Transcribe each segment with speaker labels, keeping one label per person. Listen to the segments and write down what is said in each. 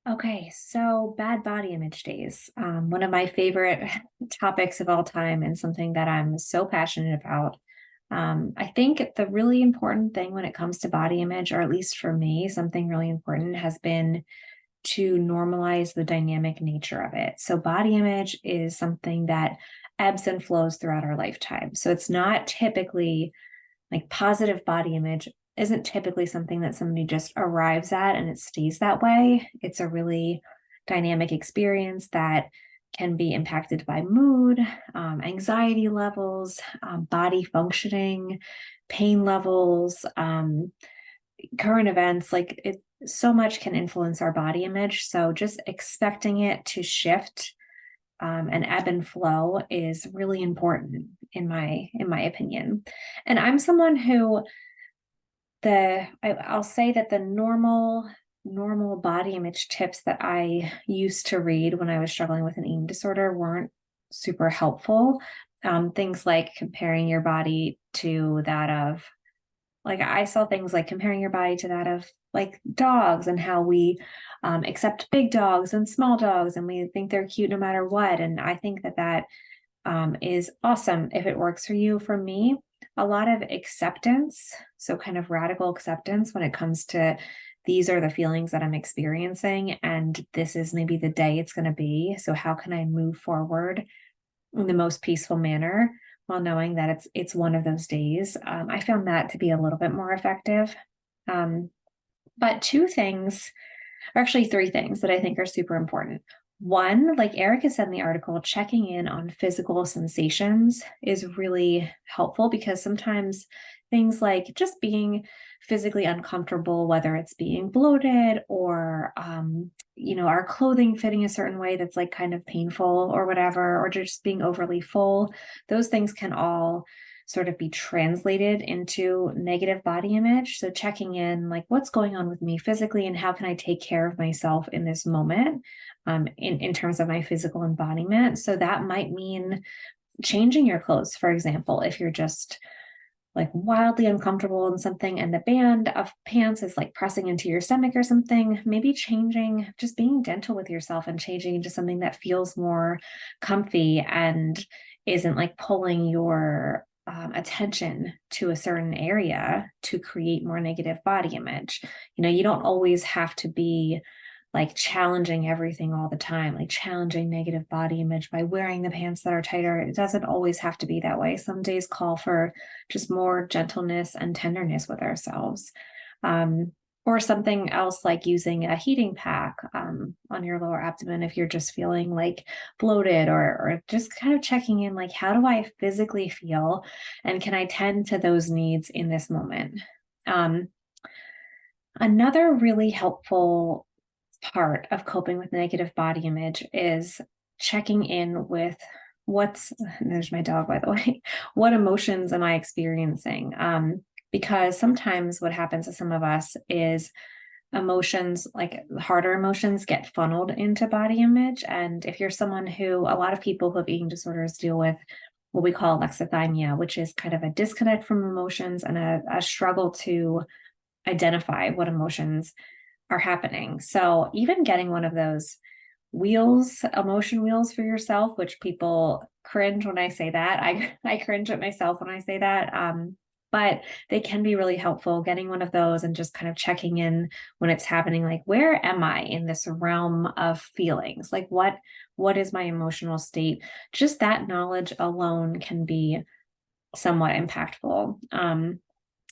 Speaker 1: Okay, so bad body image days. One of my favorite topics of all time and something that I'm so passionate about. I think the really important thing when it comes to body image, or at least for me, something really important has been to normalize the dynamic nature of it. So, body image is something that ebbs and flows throughout our lifetime. So, it's not typically like positive body image isn't typically something that somebody just arrives at and it stays that way. It's a really dynamic experience that can be impacted by mood, anxiety levels, body functioning, pain levels, current events. Like it, so much can influence our body image. So just expecting it to shift and ebb and flow is really important in my opinion. And I'm someone who I'll say that the normal body image tips that I used to read when I was struggling with an eating disorder weren't super helpful. Things like comparing your body to that of like I saw things like comparing your body to that of like dogs and how we accept big dogs and small dogs and we think they're cute no matter what. And I think that is awesome if it works for you. For me, a lot of acceptance, so kind of radical acceptance when it comes to these are the feelings that I'm experiencing, and this is maybe the day it's going to be. So, how can I move forward in the most peaceful manner while knowing that it's one of those days? I found that to be a little bit more effective. Um, but two things or actually three things that I think are super important. One, like Erica said in the article, checking in on physical sensations is really helpful because sometimes things like just being physically uncomfortable, whether it's being bloated or, our clothing fitting a certain way that's like kind of painful or whatever, or just being overly full, those things can all sort of be translated into negative body image. So checking in, like what's going on with me physically and how can I take care of myself in this moment in terms of my physical embodiment. So that might mean changing your clothes, for example, if you're just like wildly uncomfortable in something and the band of pants is like pressing into your stomach or something, maybe changing, just being gentle with yourself and changing into something that feels more comfy and isn't like pulling your attention to a certain area to create more negative body image. You don't always have to be like challenging everything all the time, like challenging negative body image by wearing the pants that are tighter. It doesn't always have to be that way. Some days call for just more gentleness and tenderness with ourselves. Um, or something else like using a heating pack on your lower abdomen if you're just feeling like bloated or just kind of checking in like, how do I physically feel? And can I tend to those needs in this moment? Um, Another really helpful part of coping with negative body image is checking in with there's my dog, by the way, what emotions am I experiencing? Because sometimes what happens to some of us is emotions, like harder emotions, get funneled into body image. And if you're someone who, a lot of people who have eating disorders deal with what we call alexithymia, which is kind of a disconnect from emotions and a struggle to identify what emotions are happening. So even getting one of those wheels, emotion wheels for yourself, which people cringe when I say that. I cringe at myself when I say that. But they can be really helpful getting one of those and just kind of checking in when it's happening, like where am I in this realm of feelings? Like what is my emotional state? Just that knowledge alone can be somewhat impactful. And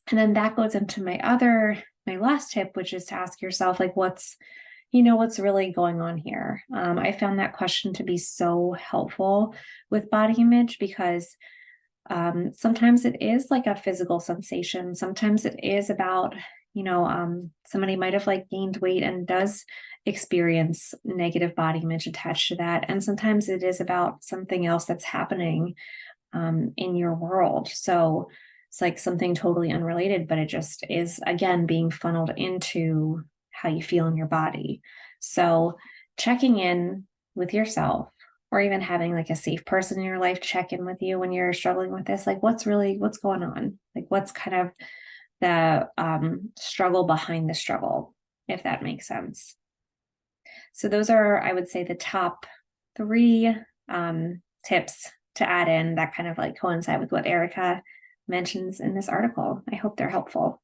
Speaker 1: then that goes into my last tip, which is to ask yourself, like, what's really going on here? I found that question to be so helpful with body image because sometimes it is like a physical sensation. Sometimes it is about, somebody might have like gained weight and does experience negative body image attached to that. And sometimes it is about something else that's happening in your world. So it's like something totally unrelated, but it just is, again, being funneled into how you feel in your body. So checking in with yourself or even having like a safe person in your life check in with you when you're struggling with this, like what's going on? Like what's kind of the struggle behind the struggle, if that makes sense. So those are, I would say, the top three tips to add in that kind of like coincide with what Erica mentions in this article. I hope they're helpful.